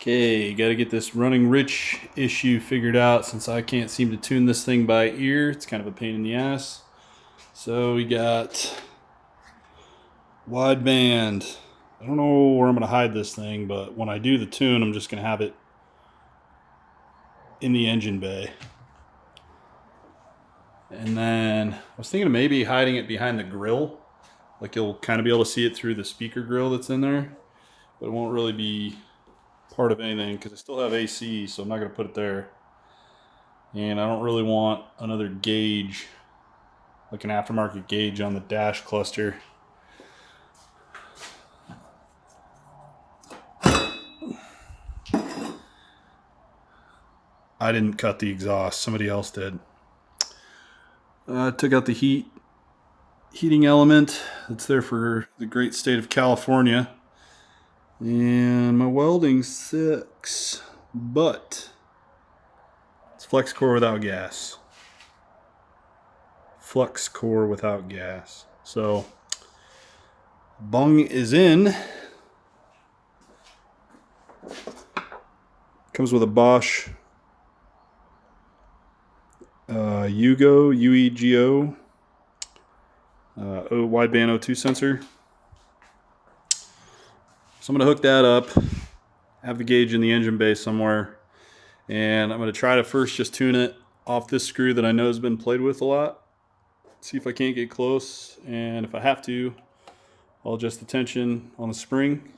Okay, got to get this running rich issue figured out since I can't seem to tune this thing by ear. It's kind of a pain in the ass. So we got wideband. I don't know where I'm going to hide this thing, but when I do the tune, I'm just going to have it in the engine bay. And then I was thinking of maybe hiding it behind the grill. Like you'll kind of be able to see it through the speaker grill that's in there. But it won't really be part of anything because I still have AC, so I'm not going to put it there. And I don't really want another gauge, like an aftermarket gauge on the dash cluster. I didn't cut the exhaust, somebody else did. Took out the heating element that's there for the great state of California. And my welding sucks, but it's flex core without gas. Flux core without gas. So bung is in. Comes with a Bosch UEGO wideband O2 sensor. So I'm going to hook that up, have the gauge in the engine bay somewhere, and I'm going to try to first just tune it off this screw that I know has been played with a lot. See if I can't get close, and if I have to, I'll adjust the tension on the spring.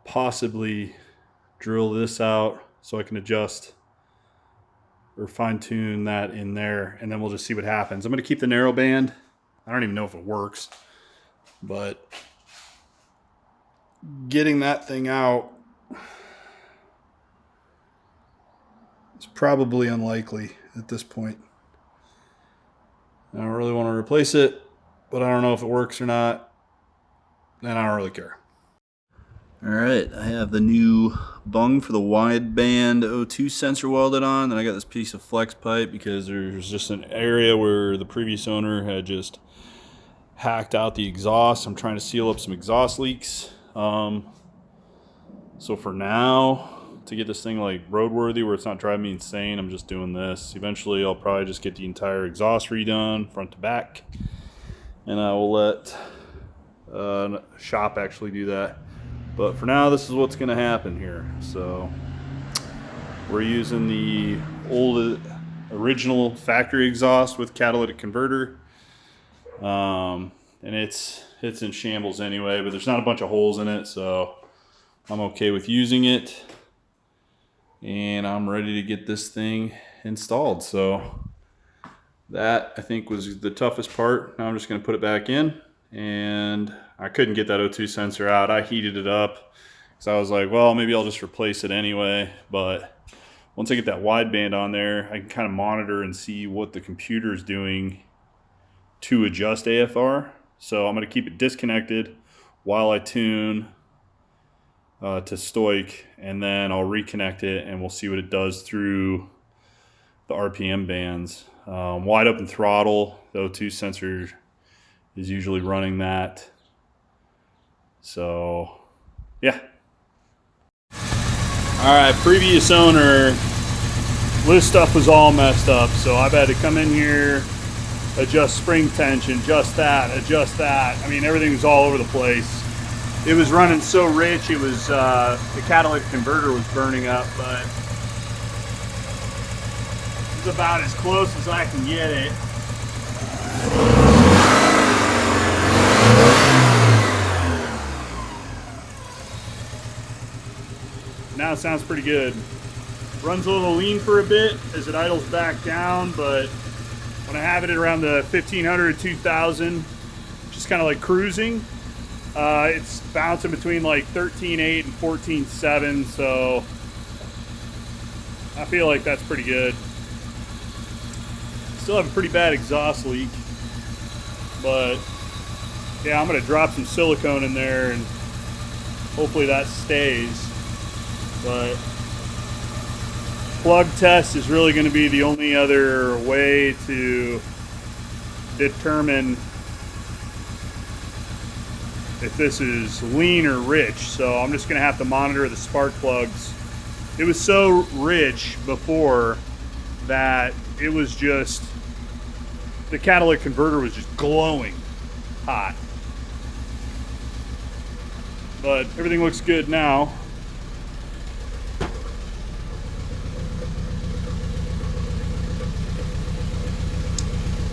Possibly drill this out so I can adjust or fine tune that in there, and then we'll just see what happens. I'm going to keep the narrow band. I don't even know if it works, but getting that thing out is probably unlikely at this point. I don't really want to replace it, but I don't know if it works or not, and I don't really care. All right, I have the new bung for the wideband O2 sensor welded on. Then I got this piece of flex pipe because there's just an area where the previous owner had just hacked out the exhaust. I'm trying to seal up some exhaust leaks. So for now, to get this thing like roadworthy where it's not driving me insane, I'm just doing this. Eventually I'll probably just get the entire exhaust redone front to back, and I will let shop actually do that. But for now, this is what's going to happen here. So we're using the old original factory exhaust with catalytic converter, and it's in shambles anyway, but there's not a bunch of holes in it, so I'm okay with using it, and I'm ready to get this thing installed. So that, I think, was the toughest part. Now I'm just going to put it back in, and I couldn't get that O2 sensor out. I heated it up because I was like, well, maybe I'll just replace it anyway. But once I get that wideband on there, I can kind of monitor and see what the computer is doing to adjust AFR. So I'm going to keep it disconnected while I tune to stoic, and then I'll reconnect it and we'll see what it does through the RPM bands. Wide open throttle, the O2 sensor is usually running that. So yeah. All right, previous owner, this stuff was all messed up, so I've had to come in here, adjust spring tension, adjust that. I mean, everything was all over the place. It was running so rich, it was the catalytic converter was burning up, but it's about as close as I can get it. Now it sounds pretty good. Runs a little lean for a bit as it idles back down, but when I have it at around the 1500, 2000, just kind of like cruising, it's bouncing between like 13.8 and 14.7, so I feel like that's pretty good. Still have a pretty bad exhaust leak, but yeah, I'm gonna drop some silicone in there and hopefully that stays. But plug test is really going to be the only other way to determine if this is lean or rich. So I'm just gonna have to monitor the spark plugs. It was so rich before that it was just, the catalytic converter was just glowing hot. But everything looks good now.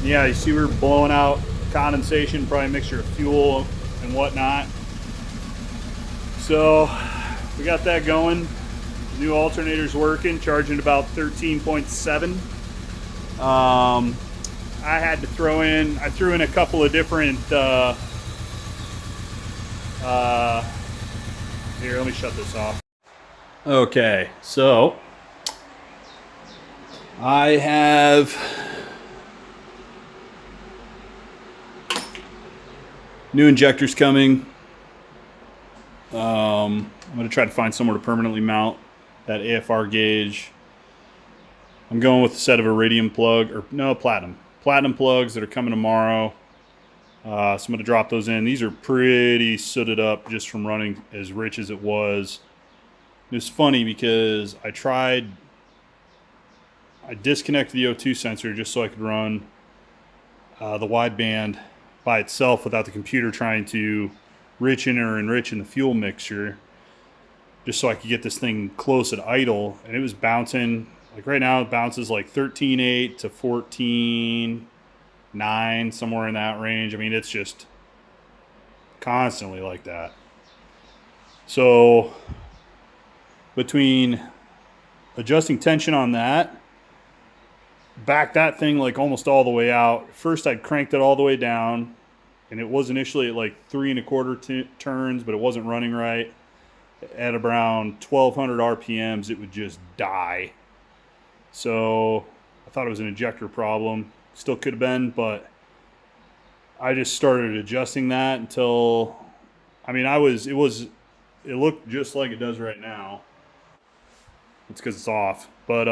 Yeah, you see we're blowing out condensation, probably a mixture of fuel and whatnot. So we got that going. The new alternator's working, charging about 13.7. I had to throw in, I threw in a couple of different, here, let me shut this off. Okay, so I have new injectors coming. I'm going to try to find somewhere to permanently mount that AFR gauge. I'm going with a set of iridium plug, or no, platinum plugs that are coming tomorrow. So I'm going to drop those in. These are pretty sooted up just from running as rich as it was. It's funny because I disconnected the O2 sensor just so I could run the wideband by itself without the computer trying to rich in or enrich in the fuel mixture, just so I could get this thing close at idle. And it was bouncing, like right now it bounces like 13.8 to 14.9, somewhere in that range. I mean, it's just constantly like that. So between adjusting tension on that, back that thing like almost all the way out. First I'd cranked it all the way down, and it was initially at like 3 1/4 turns, but it wasn't running right. At around 1200 RPMs, it would just die. So I thought it was an injector problem. Still could have been, but I just started adjusting that until, I mean, it looked just like it does right now. It's because it's off, but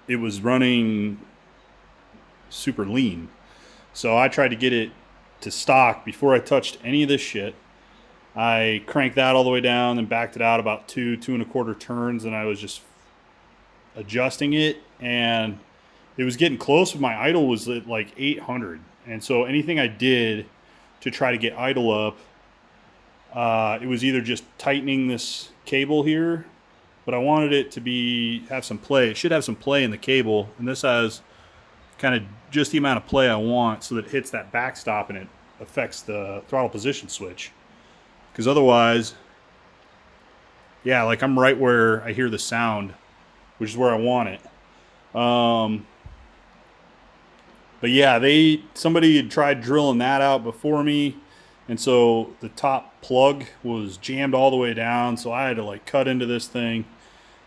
it was running super lean. So I tried to get it to stock before I touched any of this shit. I cranked that all the way down and backed it out about 2 1/4 turns, and I was just adjusting it, and it was getting close, but my idle was at like 800. And so anything I did to try to get idle up, it was either just tightening this cable here, but I wanted it to have some play. It should have some play in the cable, and this has kind of just the amount of play I want so that it hits that backstop and it affects the throttle position switch. Because otherwise, yeah, like I'm right where I hear the sound, which is where I want it. But yeah, somebody had tried drilling that out before me, and so the top plug was jammed all the way down, so I had to like cut into this thing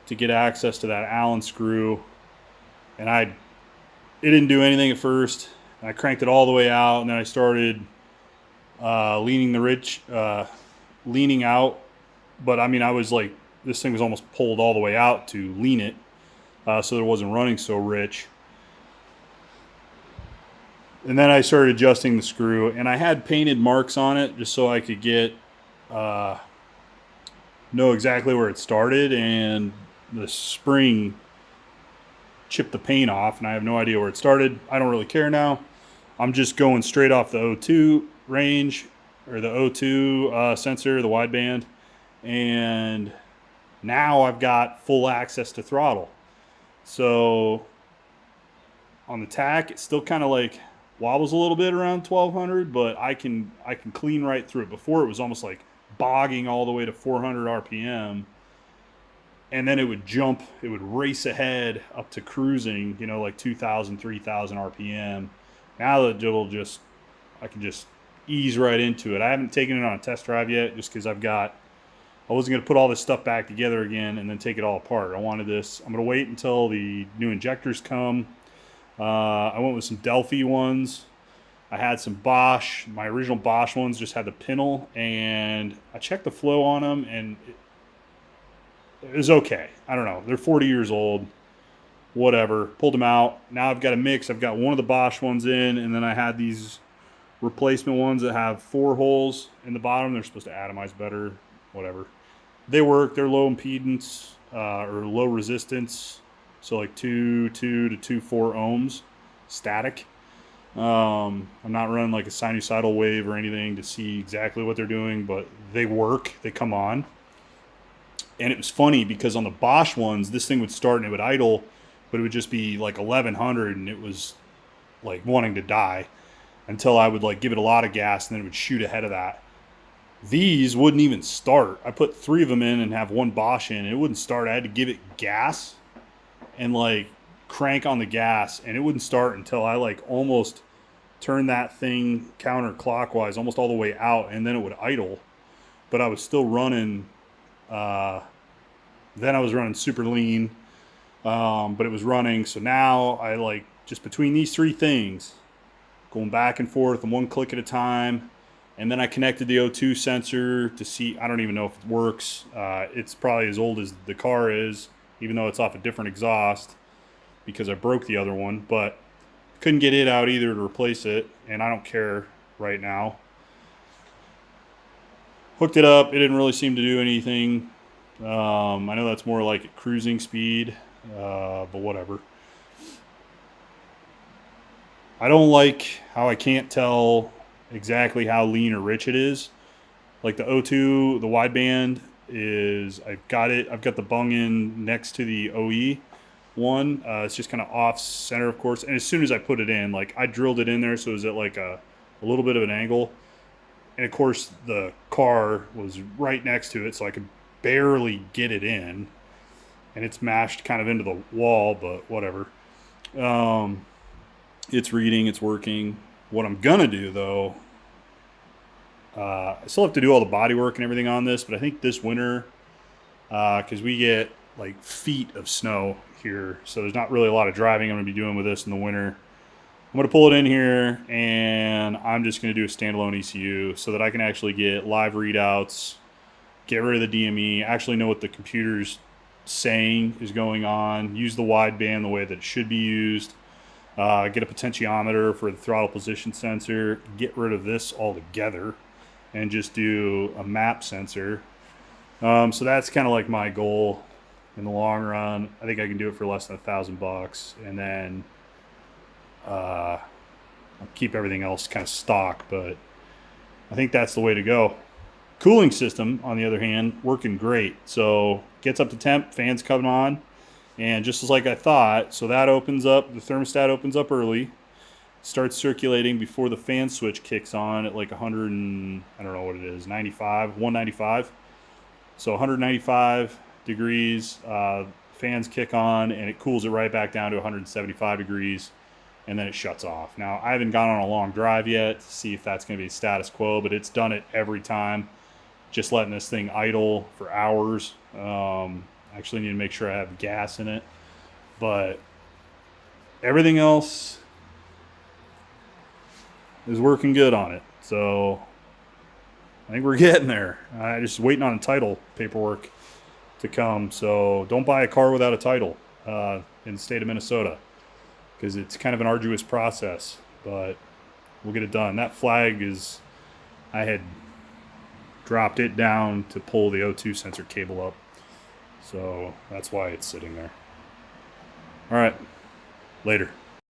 to get access to that Allen screw, and it didn't do anything at first. And I cranked it all the way out, and then I started leaning out. But I mean, I was like, this thing was almost pulled all the way out to lean it, so that it wasn't running so rich. And then I started adjusting the screw, and I had painted marks on it just so I could know exactly where it started, and the spring chipped the paint off, and I have no idea where it started. I don't really care now. I'm just going straight off the O2 range, or the O2 sensor, the wideband, and now I've got full access to throttle. So on the tack, it's still kind of like wobbles a little bit around 1200, but I can clean right through it. Before it was almost like bogging all the way to 400 RPM, and then it would race ahead up to cruising, like 2000, 3000 RPM. Now that I can just ease right into it. I haven't taken it on a test drive yet, just because I wasn't going to put all this stuff back together again and then take it all apart. I'm going to wait until the new injectors come. I went with some Delphi ones. I had some Bosch. My original Bosch ones just had the pintle, and I checked the flow on them, and it was okay. I don't know. They're 40 years old. Whatever. Pulled them out. Now I've got a mix. I've got one of the Bosch ones in, and then I had these replacement ones that have 4 holes in the bottom. They're supposed to atomize better, whatever. They work. They're low impedance or low resistance, so like 2 to 2.4 ohms static. I'm not running like a sinusoidal wave or anything to see exactly what they're doing, but they work. They come on. And it was funny because on the Bosch ones, this thing would start and it would idle, but it would just be like 1100 and it was like wanting to die until I would like give it a lot of gas and then it would shoot ahead of that. These wouldn't even start. I put 3 of them in and have 1 Bosch in, and it wouldn't start. I had to give it gas and like crank on the gas, and it wouldn't start until I like almost turned that thing counterclockwise, almost all the way out, and then it would idle. But I was still running. Then I was running super lean, but it was running. So now I like just between these 3 things, going back and forth and 1 click at a time. And then I connected the O2 sensor to see, I don't even know if it works. It's probably as old as the car is, even though it's off a different exhaust because I broke the other one, but couldn't get it out either to replace it, and I don't care right now. Hooked it up. It didn't really seem to do anything. I know that's more like at cruising speed, but whatever. I don't like how I can't tell exactly how lean or rich it is. Like the O2, the wideband is, I've got the bung in next to the OE one. It's just kind of off center, of course. And as soon as I put it in, like I drilled it in there, so it was at like a little bit of an angle. And of course the car was right next to it, so I could barely get it in. And it's mashed kind of into the wall, but whatever. It's reading, it's working. What I'm gonna do though, I still have to do all the body work and everything on this, but I think this winter, because we get like feet of snow here, so there's not really a lot of driving I'm gonna be doing with this in the winter. I'm gonna pull it in here and I'm just gonna do a standalone ECU so that I can actually get live readouts, get rid of the DME, actually know what the computer's saying is going on, use the wideband the way that it should be used. Get a potentiometer for the throttle position sensor, get rid of this altogether, and just do a map sensor. So that's kind of like my goal in the long run. I think I can do it for less than $1,000, and then I'll keep everything else kind of stock, but I think that's the way to go. Cooling system, on the other hand, working great. So gets up to temp, fans coming on. And just as like I thought, so that opens up, the thermostat opens up early, starts circulating before the fan switch kicks on at like 100 and, I don't know what it is, 195. So 195 degrees, fans kick on, and it cools it right back down to 175 degrees, and then it shuts off. Now, I haven't gone on a long drive yet to see if that's going to be status quo, but it's done it every time, just letting this thing idle for hours. Actually need to make sure I have gas in it, but everything else is working good on it. So I think we're getting there. I'm just waiting on title paperwork to come. So don't buy a car without a title in the state of Minnesota, because it's kind of an arduous process, but we'll get it done. That flag is, I had dropped it down to pull the O2 sensor cable up. So that's why it's sitting there. All right, later.